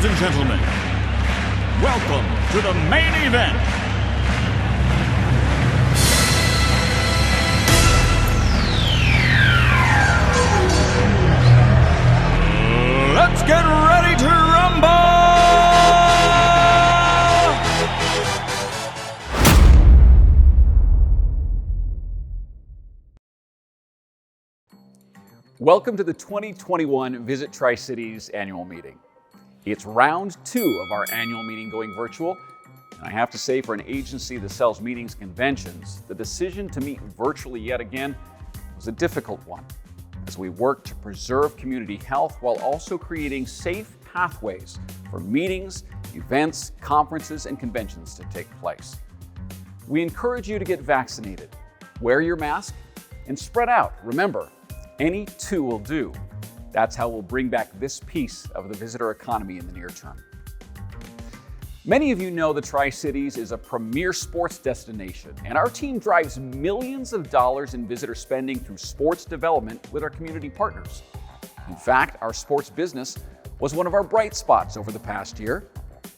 Ladies and gentlemen, welcome to the main event. Let's get ready to rumble! Welcome to the 2021 Visit Tri-Cities annual meeting. It's round 2 of our annual meeting going virtual. And I have to say, for an agency that sells meetings and conventions, the decision to meet virtually yet again was a difficult one, as we work to preserve community health while also creating safe pathways for meetings, events, conferences, and conventions to take place. We encourage you to get vaccinated, wear your mask, and spread out. Remember, any 2 will do. That's how we'll bring back this piece of the visitor economy in the near term. Many of you know the Tri-Cities is a premier sports destination, and our team drives millions of dollars in visitor spending through sports development with our community partners. In fact, our sports business was one of our bright spots over the past year.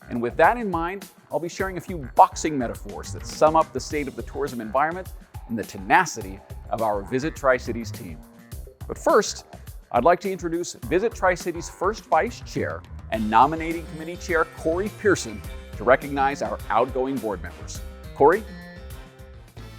And with that in mind, I'll be sharing a few boxing metaphors that sum up the state of the tourism environment and the tenacity of our Visit Tri-Cities team. But first, I'd like to introduce Visit Tri-Cities first Vice Chair and Nominating Committee Chair Corey Pearson to recognize our outgoing board members. Corey?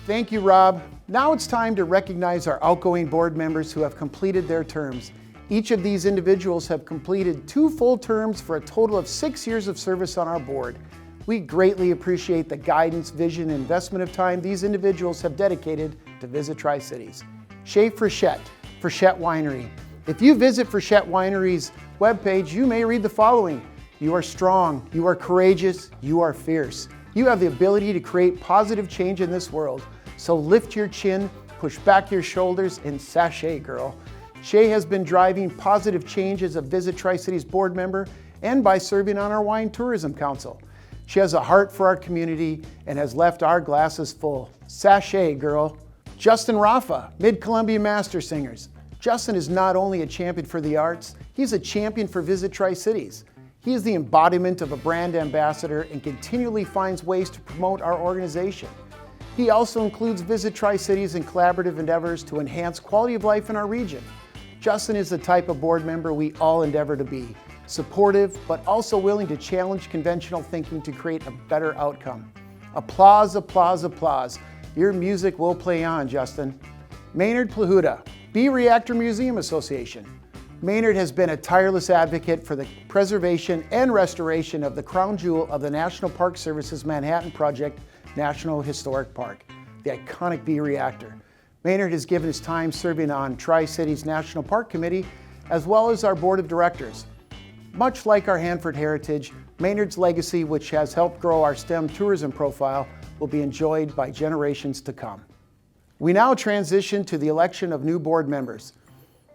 Thank you, Rob. Now it's time to recognize our outgoing board members who have completed their terms. Each of these individuals have completed 2 full terms for a total of 6 years of service on our board. We greatly appreciate the guidance, vision, and investment of time these individuals have dedicated to Visit Tri-Cities. Chez Frechette, Frechette Winery. If you visit Frechette Winery's webpage, you may read the following. You are strong, you are courageous, you are fierce. You have the ability to create positive change in this world. So lift your chin, push back your shoulders, and sashay, girl. Shay has been driving positive change as a Visit Tri-Cities board member and by serving on our Wine Tourism Council. She has a heart for our community and has left our glasses full. Sashay, girl. Justin Rafa, Mid-Columbia Master Singers. Justin is not only a champion for the arts, he's a champion for Visit Tri-Cities. He is the embodiment of a brand ambassador and continually finds ways to promote our organization. He also includes Visit Tri-Cities in collaborative endeavors to enhance quality of life in our region. Justin is the type of board member we all endeavor to be, supportive, but also willing to challenge conventional thinking to create a better outcome. Applause, applause, applause. Your music will play on, Justin. Maynard Plahuta, B-Reactor Museum Association. Maynard has been a tireless advocate for the preservation and restoration of the crown jewel of the National Park Service's Manhattan Project National Historic Park, the iconic B-Reactor. Maynard has given his time serving on Tri-Cities National Park Committee as well as our board of directors. Much like our Hanford heritage, Maynard's legacy, which has helped grow our STEM tourism profile, will be enjoyed by generations to come. We now transition to the election of new board members.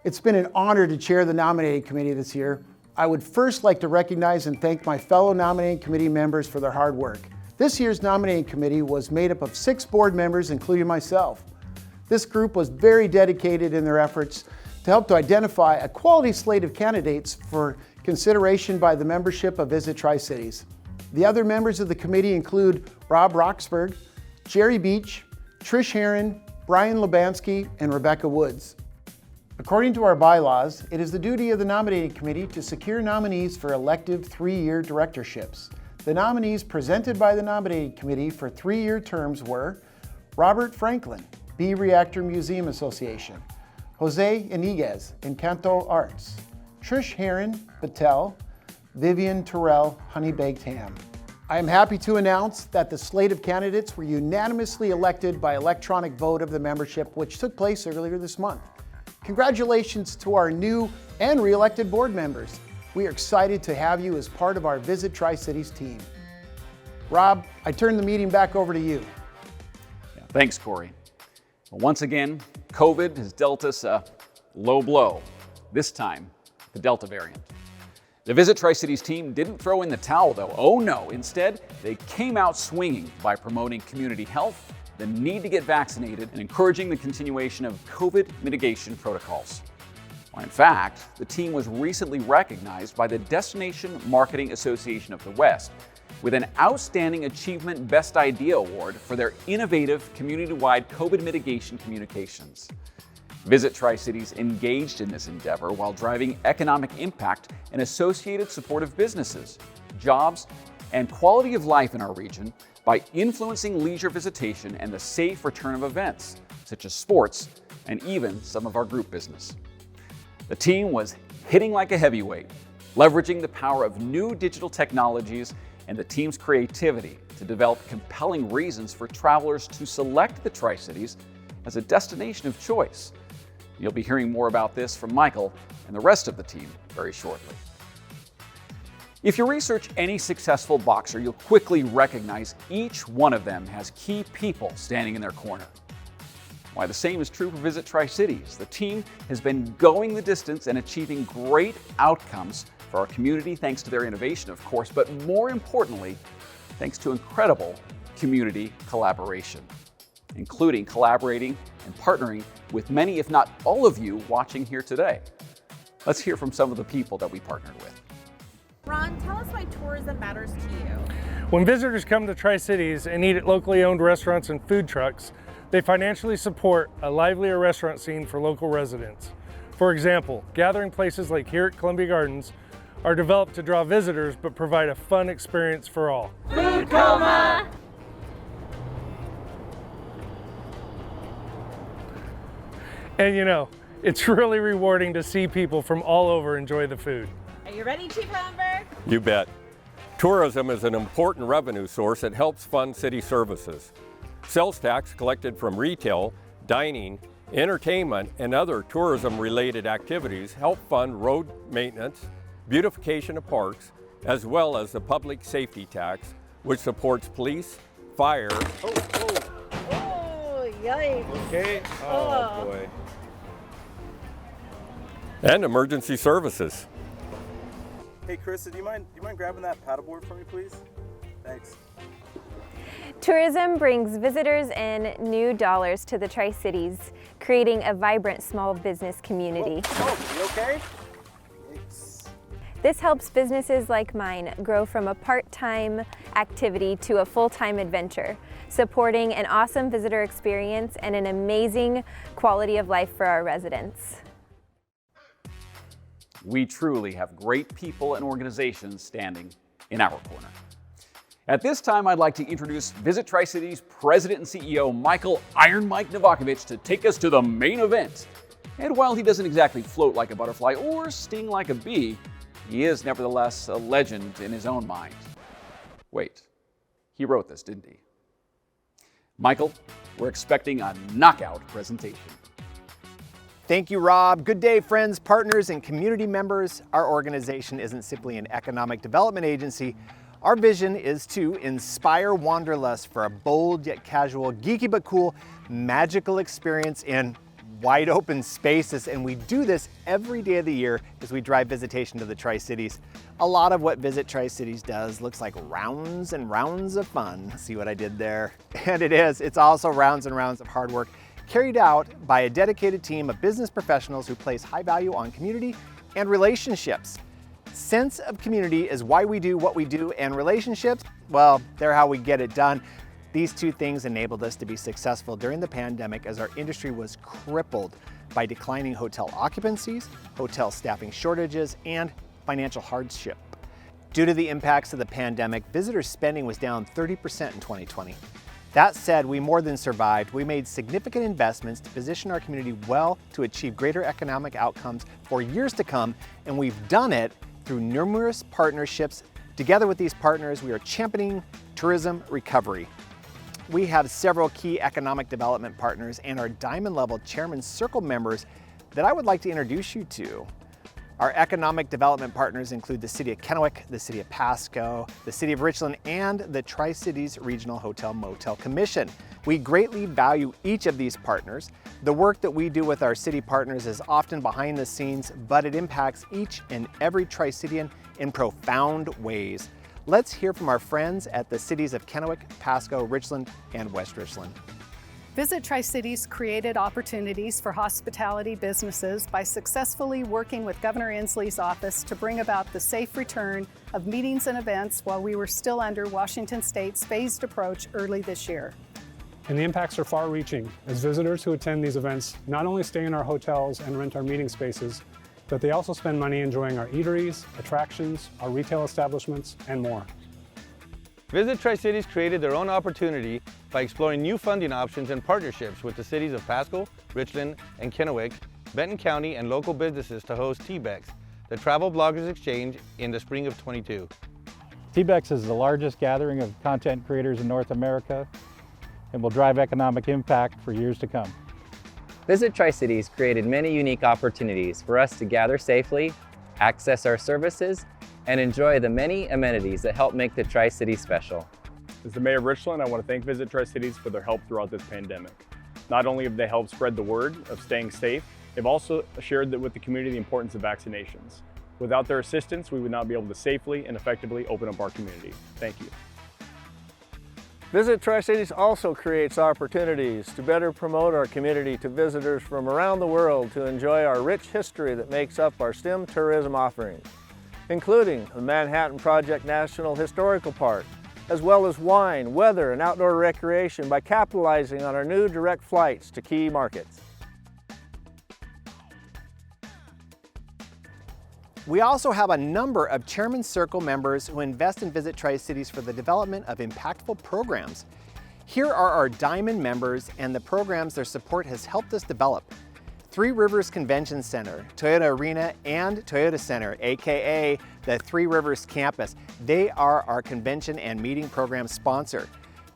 It's been an honor to chair the nominating committee this year. I would first like to recognize and thank my fellow nominating committee members for their hard work. This year's nominating committee was made up of 6 board members, including myself. This group was very dedicated in their efforts to help to identify a quality slate of candidates for consideration by the membership of Visit Tri-Cities. The other members of the committee include Rob Roxburgh, Jerry Beach, Trish Heron, Brian Lubansky, and Rebecca Woods. According to our bylaws, it is the duty of the nominating committee to secure nominees for elective 3-year directorships. The nominees presented by the nominating committee for 3-year terms were Robert Franklin, B-Reactor Museum Association, Jose Iniguez, Encanto Arts, Trish Heron, Battelle, Vivian Terrell, Honey Baked Ham. I am happy to announce that the slate of candidates were unanimously elected by electronic vote of the membership, which took place earlier this month. Congratulations to our new and re-elected board members. We are excited to have you as part of our Visit Tri-Cities team. Rob, I turn the meeting back over to you. Yeah, thanks, Corey. Well, once again, COVID has dealt us a low blow, this time the Delta variant. The Visit Tri-Cities team didn't throw in the towel though. Oh no, instead, they came out swinging by promoting community health, the need to get vaccinated, and encouraging the continuation of COVID mitigation protocols. In fact, the team was recently recognized by the Destination Marketing Association of the West with an Outstanding Achievement Best Idea Award for their innovative community-wide COVID mitigation communications. Visit Tri-Cities engaged in this endeavor while driving economic impact and associated supportive businesses, jobs, and quality of life in our region by influencing leisure visitation and the safe return of events, such as sports and even some of our group business. The team was hitting like a heavyweight, leveraging the power of new digital technologies and the team's creativity to develop compelling reasons for travelers to select the Tri-Cities as a destination of choice. You'll be hearing more about this from Michael and the rest of the team very shortly. If you research any successful boxer, you'll quickly recognize each one of them has key people standing in their corner. Why, the same is true for Visit Tri-Cities. The team has been going the distance and achieving great outcomes for our community thanks to their innovation, of course, but more importantly, thanks to incredible community collaboration, including collaborating and partnering with many, if not all of you watching here today. Let's hear from some of the people that we partnered with. Ron, tell us why tourism matters to you. When visitors come to Tri-Cities and eat at locally owned restaurants and food trucks, they financially support a livelier restaurant scene for local residents. For example, gathering places like here at Columbia Gardens are developed to draw visitors but provide a fun experience for all. Food coma! And you know, it's really rewarding to see people from all over enjoy the food. Are you ready, Chief Humber? You bet. Tourism is an important revenue source that helps fund city services. Sales tax collected from retail, dining, entertainment, and other tourism-related activities help fund road maintenance, beautification of parks, as well as the public safety tax, which supports police, fire. Oh, yikes. Okay. Oh boy. And emergency services. Hey, Kris, do you mind grabbing that paddleboard for me, please? Thanks. Tourism brings visitors and new dollars to the Tri-Cities, creating a vibrant small business community. Oh, you okay? Thanks. This helps businesses like mine grow from a part-time activity to a full-time adventure, supporting an awesome visitor experience and an amazing quality of life for our residents. We truly have great people and organizations standing in our corner. At this time, I'd like to introduce Visit Tri-Cities President and CEO Michael Iron Mike Novakovich to take us to the main event. And while he doesn't exactly float like a butterfly or sting like a bee, he is nevertheless a legend in his own mind. Wait, he wrote this, didn't he? Michael, we're expecting a knockout presentation. Thank you, Rob. Good day, friends, partners, and community members. Our organization isn't simply an economic development agency. Our vision is to inspire wanderlust for a bold yet casual, geeky but cool, magical experience in wide open spaces. And we do this every day of the year as we drive visitation to the Tri-Cities. A lot of what Visit Tri-Cities does looks like rounds and rounds of fun. See what I did there? And it is. It's also rounds and rounds of hard work carried out by a dedicated team of business professionals who place high value on community and relationships. Sense of community is why we do what we do, and relationships, well, they're how we get it done. These two things enabled us to be successful during the pandemic as our industry was crippled by declining hotel occupancies, hotel staffing shortages, and financial hardship. Due to the impacts of the pandemic, visitor spending was down 30% in 2020. That said, we more than survived. We made significant investments to position our community well to achieve greater economic outcomes for years to come, and we've done it through numerous partnerships. Together with these partners, we are championing tourism recovery. We have several key economic development partners and our Diamond Level Chairman's Circle members that I would like to introduce you to. Our economic development partners include the City of Kennewick, the City of Pasco, the City of Richland, and the Tri-Cities Regional Hotel Motel Commission. We greatly value each of these partners. The work that we do with our city partners is often behind the scenes, but it impacts each and every Tri-Citian in profound ways. Let's hear from our friends at the cities of Kennewick, Pasco, Richland, and West Richland. Visit Tri-Cities created opportunities for hospitality businesses by successfully working with Governor Inslee's office to bring about the safe return of meetings and events while we were still under Washington State's phased approach early this year. And the impacts are far-reaching, as visitors who attend these events not only stay in our hotels and rent our meeting spaces, but they also spend money enjoying our eateries, attractions, our retail establishments, and more. Visit Tri-Cities created their own opportunity by exploring new funding options and partnerships with the cities of Pasco, Richland, and Kennewick, Benton County, and local businesses to host TBEX, the Travel Bloggers Exchange, in the spring of '22. TBEX is the largest gathering of content creators in North America and will drive economic impact for years to come. Visit Tri-Cities created many unique opportunities for us to gather safely, access our services, and enjoy the many amenities that help make the Tri-Cities special. As the Mayor of Richland, I want to thank Visit Tri-Cities for their help throughout this pandemic. Not only have they helped spread the word of staying safe, they've also shared with the community the importance of vaccinations. Without their assistance, we would not be able to safely and effectively open up our community. Thank you. Visit Tri-Cities also creates opportunities to better promote our community to visitors from around the world to enjoy our rich history that makes up our STEM tourism offerings, including the Manhattan Project National Historical Park, as well as wine, weather, and outdoor recreation by capitalizing on our new direct flights to key markets. We also have a number of Chairman's Circle members who invest in Visit Tri-Cities for the development of impactful programs. Here are our Diamond members and the programs their support has helped us develop. Three Rivers Convention Center, Toyota Arena, and Toyota Center, aka the Three Rivers Campus. They are our convention and meeting program sponsor.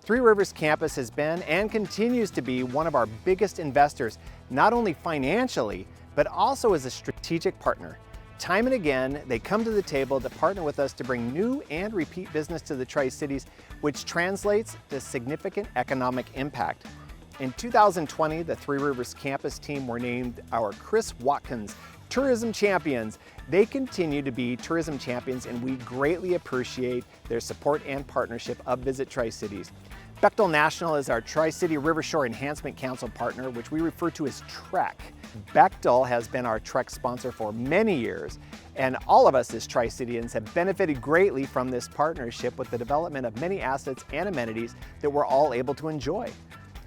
Three Rivers Campus has been and continues to be one of our biggest investors, not only financially, but also as a strategic partner. Time and again, they come to the table to partner with us to bring new and repeat business to the Tri-Cities, which translates to significant economic impact. In 2020, the Three Rivers Campus team were named our Kris Watkins Tourism Champions. They continue to be tourism champions, and we greatly appreciate their support and partnership of Visit Tri-Cities. Bechtel National is our Tri-City Rivershore Enhancement Council partner, which we refer to as TREC. Bechtel has been our TREC sponsor for many years, and all of us as Tri-Citians have benefited greatly from this partnership with the development of many assets and amenities that we're all able to enjoy.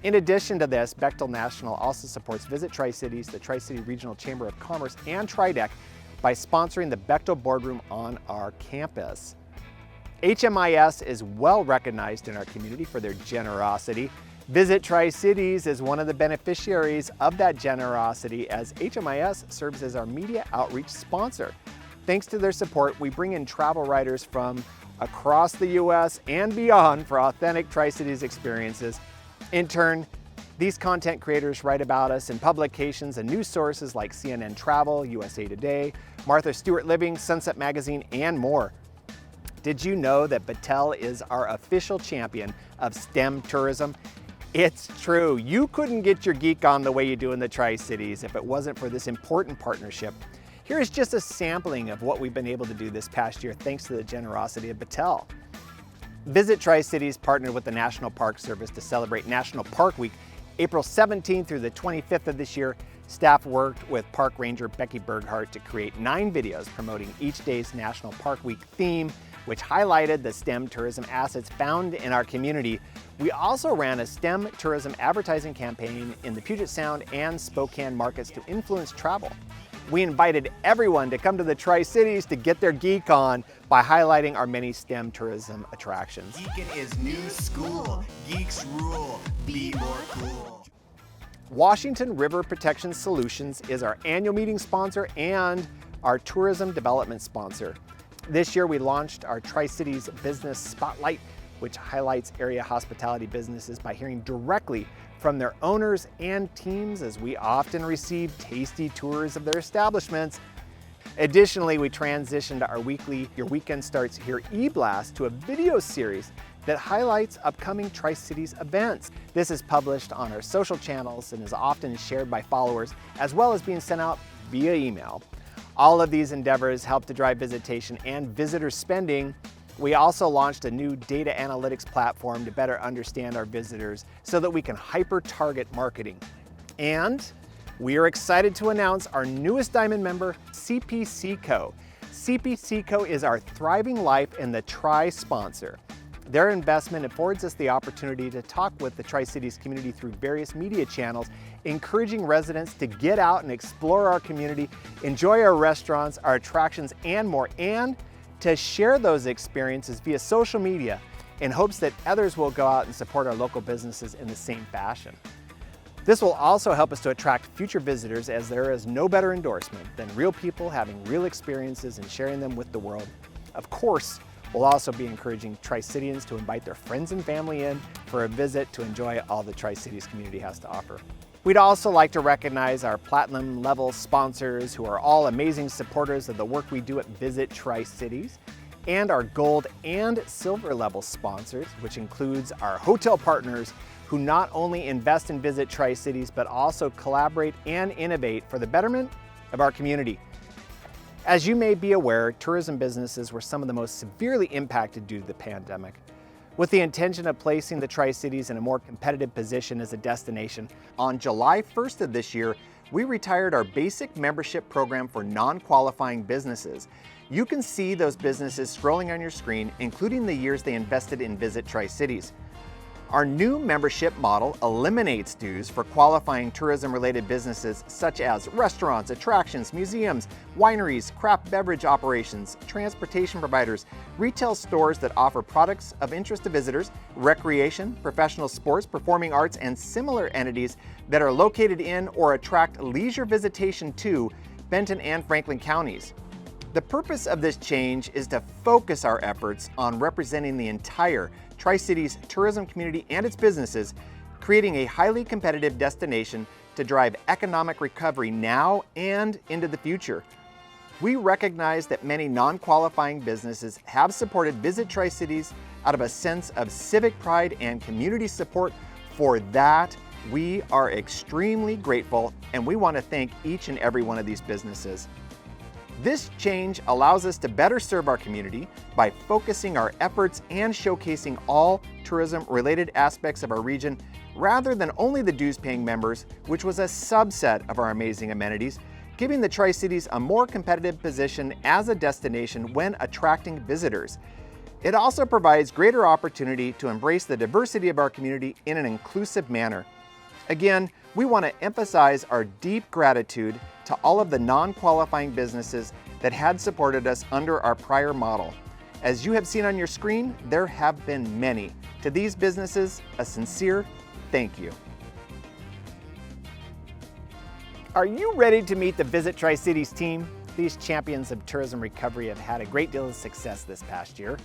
In addition to this, Bechtel National also supports Visit Tri-Cities, the Tri-City Regional Chamber of Commerce, and TriDeck by sponsoring the Bechtel Boardroom on our campus. HMIS is well recognized in our community for their generosity. Visit Tri-Cities is one of the beneficiaries of that generosity, as HMIS serves as our media outreach sponsor. Thanks to their support, we bring in travel writers from across the U.S. and beyond for authentic Tri-Cities experiences. In turn, these content creators write about us in publications and news sources like CNN Travel, USA Today, Martha Stewart Living, Sunset Magazine, and more. Did you know that Battelle is our official champion of STEM tourism? It's true. You couldn't get your geek on the way you do in the Tri-Cities if it wasn't for this important partnership. Here's just a sampling of what we've been able to do this past year thanks to the generosity of Battelle. Visit Tri-Cities partnered with the National Park Service to celebrate National Park Week, April 17th through the 25th of this year. Staff worked with Park Ranger Becky Berghardt to create 9 videos promoting each day's National Park Week theme, which highlighted the STEM tourism assets found in our community. We also ran a STEM tourism advertising campaign in the Puget Sound and Spokane markets to influence travel. We invited everyone to come to the Tri-Cities to get their geek on by highlighting our many STEM tourism attractions. Geekin' is new school. Geeks rule. Be more cool. Washington River Protection Solutions is our annual meeting sponsor and our tourism development sponsor. This year we launched our Tri-Cities Business Spotlight, which highlights area hospitality businesses by hearing directly from their owners and teams, as we often receive tasty tours of their establishments. Additionally, we transitioned our weekly Your Weekend Starts Here e-blast to a video series that highlights upcoming Tri-Cities events. This is published on our social channels and is often shared by followers, as well as being sent out via email. All of these endeavors help to drive visitation and visitor spending, We also launched a new data analytics platform to better understand our visitors so that we can hyper-target marketing. And we are excited to announce our newest Diamond member, CPCco. CPCco is our Thriving Life and the Tri sponsor. Their investment affords us the opportunity to talk with the Tri-Cities community through various media channels, encouraging residents to get out and explore our community, enjoy our restaurants, our attractions, and more, and to share those experiences via social media in hopes that others will go out and support our local businesses in the same fashion. This will also help us to attract future visitors, as there is no better endorsement than real people having real experiences and sharing them with the world. Of course, we'll also be encouraging Tri-Citians to invite their friends and family in for a visit to enjoy all the Tri-Cities community has to offer. We'd also like to recognize our platinum level sponsors, who are all amazing supporters of the work we do at Visit Tri-Cities, and our gold and silver level sponsors, which includes our hotel partners, who not only invest in Visit Tri-Cities, but also collaborate and innovate for the betterment of our community. As you may be aware, tourism businesses were some of the most severely impacted due to the pandemic. With the intention of placing the Tri-Cities in a more competitive position as a destination, on July 1st of this year, we retired our basic membership program for non-qualifying businesses. You can see those businesses scrolling on your screen, including the years they invested in Visit Tri-Cities. Our new membership model eliminates dues for qualifying tourism-related businesses such as restaurants, attractions, museums, wineries, craft beverage operations, transportation providers, retail stores that offer products of interest to visitors, recreation, professional sports, performing arts, and similar entities that are located in or attract leisure visitation to Benton and Franklin counties. The purpose of this change is to focus our efforts on representing the entire Tri-Cities tourism community and its businesses, creating a highly competitive destination to drive economic recovery now and into the future. We recognize that many non-qualifying businesses have supported Visit Tri-Cities out of a sense of civic pride and community support. For that, we are extremely grateful, and we want to thank each and every one of these businesses. This change allows us to better serve our community by focusing our efforts and showcasing all tourism-related aspects of our region, rather than only the dues-paying members, which was a subset of our amazing amenities, giving the Tri-Cities a more competitive position as a destination when attracting visitors. It also provides greater opportunity to embrace the diversity of our community in an inclusive manner. Again, we want to emphasize our deep gratitude to all of the non-qualifying businesses that had supported us under our prior model. As you have seen on your screen, there have been many. To these businesses, a sincere thank you. Are you ready to meet the Visit Tri-Cities team? These champions of tourism recovery have had a great deal of success this past year.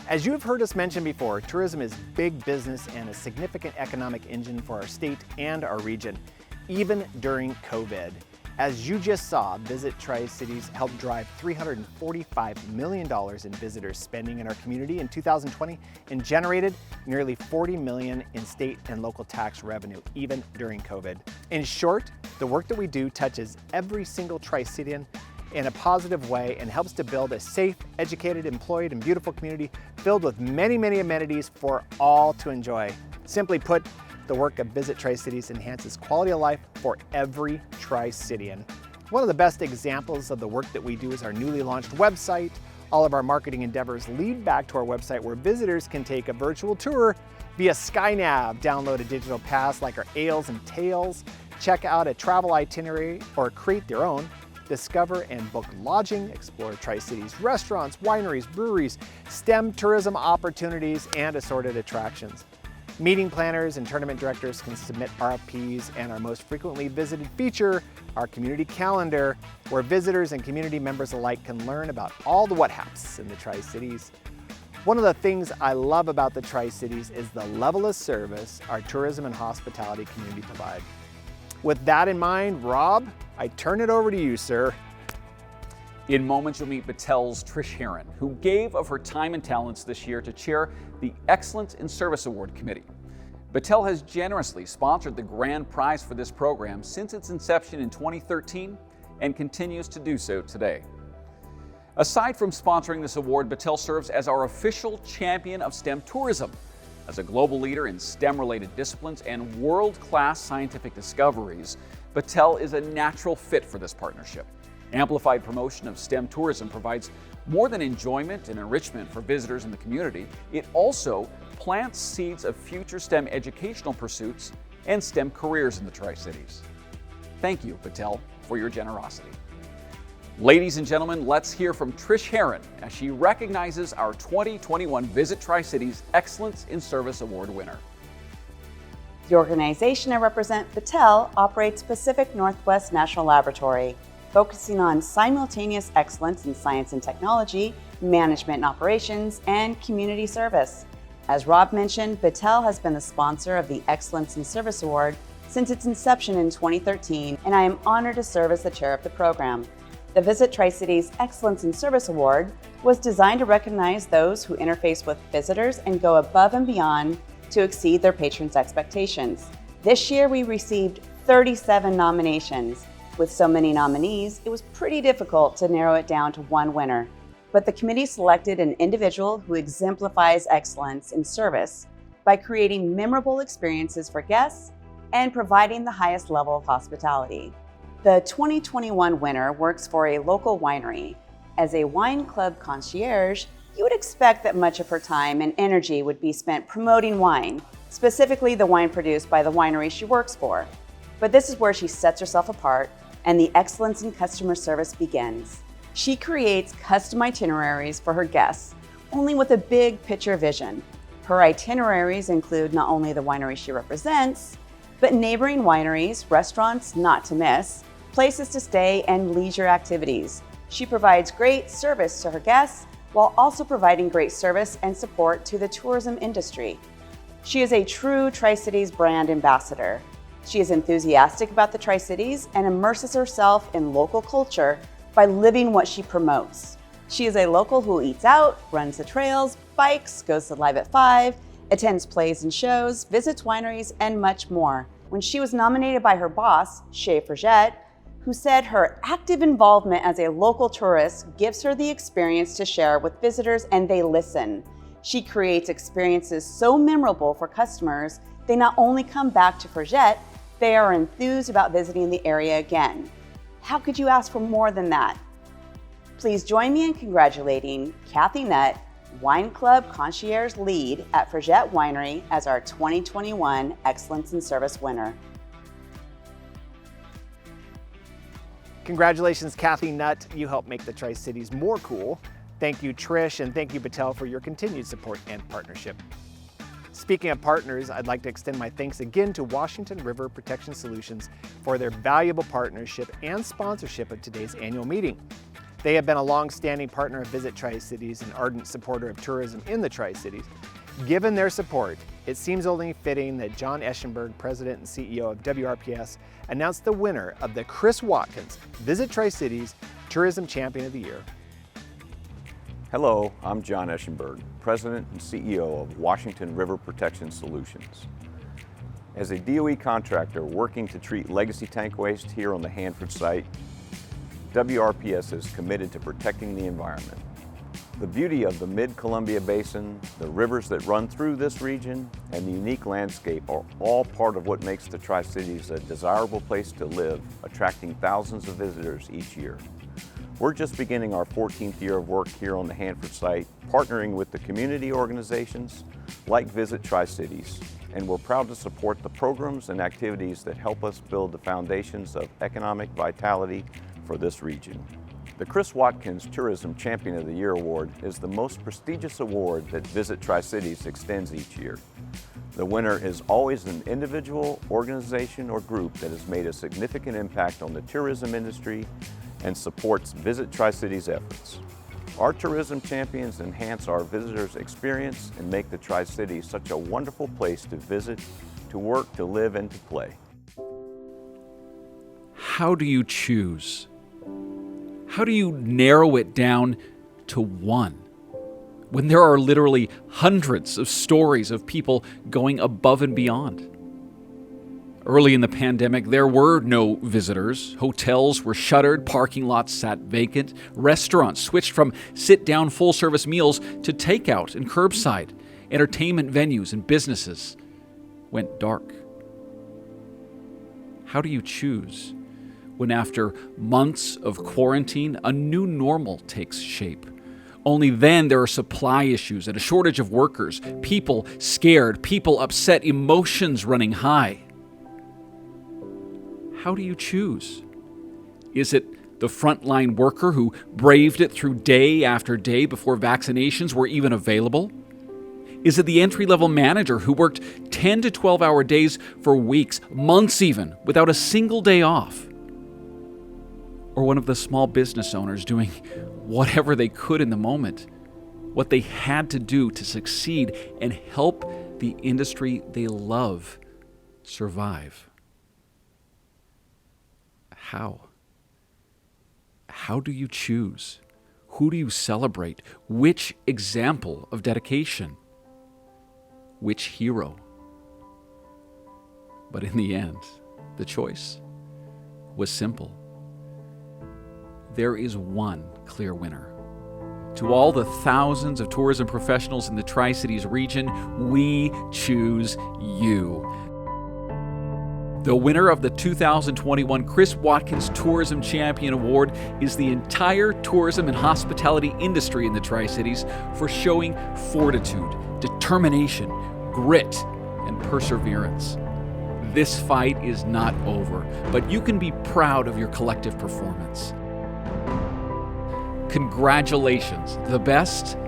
As you have heard us mention before, tourism is big business and a significant economic engine for our state and our region, even during COVID. As you just saw, Visit Tri-Cities helped drive $345 million in visitor spending in our community in 2020 and generated nearly $40 million in state and local tax revenue, even during COVID. In short, the work that we do touches every single Tri-Citian in a positive way and helps to build a safe, educated, employed, and beautiful community filled with many, many amenities for all to enjoy. Simply put, the work of Visit Tri-Cities enhances quality of life for every Tri-Citian. One of the best examples of the work that we do is our newly launched website. All of our marketing endeavors lead back to our website where visitors can take a virtual tour via SkyNav, download a digital pass like our Ales and Tales, check out a travel itinerary or create their own, discover and book lodging, explore Tri-Cities restaurants, wineries, breweries, STEM tourism opportunities, and assorted attractions. Meeting planners and tournament directors can submit RFPs, and our most frequently visited feature, our community calendar, where visitors and community members alike can learn about all the what-haps in the Tri-Cities. One of the things I love about the Tri-Cities is the level of service our tourism and hospitality community provide. With that in mind, Rob, I turn it over to you, sir. In moments, you'll meet Battelle's Trish Heron, who gave of her time and talents this year to chair the Excellence in Service Award Committee. Battelle has generously sponsored the grand prize for this program since its inception in 2013 and continues to do so today. Aside from sponsoring this award, Battelle serves as our official champion of STEM tourism. As a global leader in STEM-related disciplines and world-class scientific discoveries, Battelle is a natural fit for this partnership. Amplified promotion of STEM tourism provides more than enjoyment and enrichment for visitors in the community. It also plants seeds of future STEM educational pursuits and STEM careers in the Tri-Cities. Thank you, Battelle, for your generosity. Ladies and gentlemen, let's hear from Trish Heron as she recognizes our 2021 Visit Tri-Cities Excellence in Service Award winner. The organization I represent, Battelle, operates Pacific Northwest National Laboratory, focusing on simultaneous excellence in science and technology, management and operations, and community service. As Rob mentioned, Battelle has been the sponsor of the Excellence in Service Award since its inception in 2013, and I am honored to serve as the chair of the program. The Visit Tri-Cities Excellence in Service Award was designed to recognize those who interface with visitors and go above and beyond to exceed their patrons' expectations. This year, we received 37 nominations. With so many nominees, it was pretty difficult to narrow it down to one winner. But the committee selected an individual who exemplifies excellence in service by creating memorable experiences for guests and providing the highest level of hospitality. The 2021 winner works for a local winery. As a wine club concierge, you would expect that much of her time and energy would be spent promoting wine, specifically the wine produced by the winery she works for. But this is where she sets herself apart and the excellence in customer service begins. She creates custom itineraries for her guests, only with a big picture vision. Her itineraries include not only the winery she represents, but neighboring wineries, restaurants not to miss, places to stay, and leisure activities. She provides great service to her guests while also providing great service and support to the tourism industry. She is a true Tri-Cities brand ambassador. She is enthusiastic about the Tri-Cities and immerses herself in local culture by living what she promotes. She is a local who eats out, runs the trails, bikes, goes to Live at 5, attends plays and shows, visits wineries, and much more. When she was nominated by her boss, Shay Frigette, who said her active involvement as a local tourist gives her the experience to share with visitors and they listen. She creates experiences so memorable for customers, they not only come back to Frigette, they are enthused about visiting the area again. How could you ask for more than that? Please join me in congratulating Kathy Nutt, Wine Club Concierge Lead at Frigette Winery as our 2021 Excellence in Service winner. Congratulations, Kathy Nutt. You helped make the Tri-Cities more cool. Thank you, Trish, and thank you, Battelle, for your continued support and partnership. Speaking of partners, I'd like to extend my thanks again to Washington River Protection Solutions for their valuable partnership and sponsorship of today's annual meeting. They have been a long-standing partner of Visit Tri-Cities and ardent supporter of tourism in the Tri-Cities. Given their support, it seems only fitting that John Eschenberg, President and CEO of WRPS, announced the winner of the Kris Watkins Visit Tri-Cities Tourism Champion of the Year. Hello, I'm John Eschenberg, President and CEO of Washington River Protection Solutions. As a DOE contractor working to treat legacy tank waste here on the Hanford site, WRPS is committed to protecting the environment. The beauty of the Mid-Columbia Basin, the rivers that run through this region, and the unique landscape are all part of what makes the Tri-Cities a desirable place to live, attracting thousands of visitors each year. We're just beginning our 14th year of work here on the Hanford site, partnering with the community organizations like Visit Tri-Cities, and we're proud to support the programs and activities that help us build the foundations of economic vitality for this region. The Kris Watkins Tourism Champion of the Year Award is the most prestigious award that Visit Tri-Cities extends each year. The winner is always an individual, organization, or group that has made a significant impact on the tourism industry and supports Visit Tri-Cities efforts. Our tourism champions enhance our visitors' experience and make the Tri-Cities such a wonderful place to visit, to work, to live, and to play. How do you choose? How do you narrow it down to one when there are literally hundreds of stories of people going above and beyond? Early in the pandemic, there were no visitors. Hotels were shuttered, parking lots sat vacant, restaurants switched from sit-down full-service meals to takeout and curbside. Entertainment venues and businesses went dark. How do you choose when after months of quarantine, a new normal takes shape? Only then there are supply issues and a shortage of workers, people scared, people upset, emotions running high. How do you choose? Is it the frontline worker who braved it through day after day before vaccinations were even available? Is it the entry-level manager who worked 10 to 12-hour days for weeks, months even, without a single day off? Or one of the small business owners doing whatever they could in the moment, what they had to do to succeed and help the industry they love survive? How? How do you choose? Who do you celebrate? Which example of dedication? Which hero? But in the end, the choice was simple. There is one clear winner. To all the thousands of tourism professionals in the Tri-Cities region, we choose you. The winner of the 2021 Kris Watkins Tourism Champion Award is the entire tourism and hospitality industry in the Tri-Cities for showing fortitude, determination, grit, and perseverance. This fight is not over, but you can be proud of your collective performance. Congratulations, the best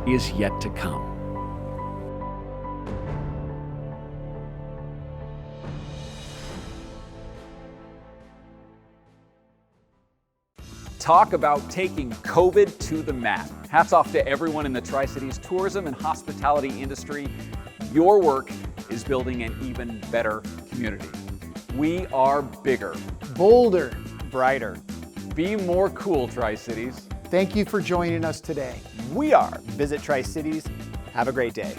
is yet to come. Talk about taking COVID to the mat. Hats off to everyone in the Tri-Cities tourism and hospitality industry. Your work is building an even better community. We are bigger, bolder, brighter. Be more cool, Tri-Cities. Thank you for joining us today. We are Visit Tri-Cities. Have a great day.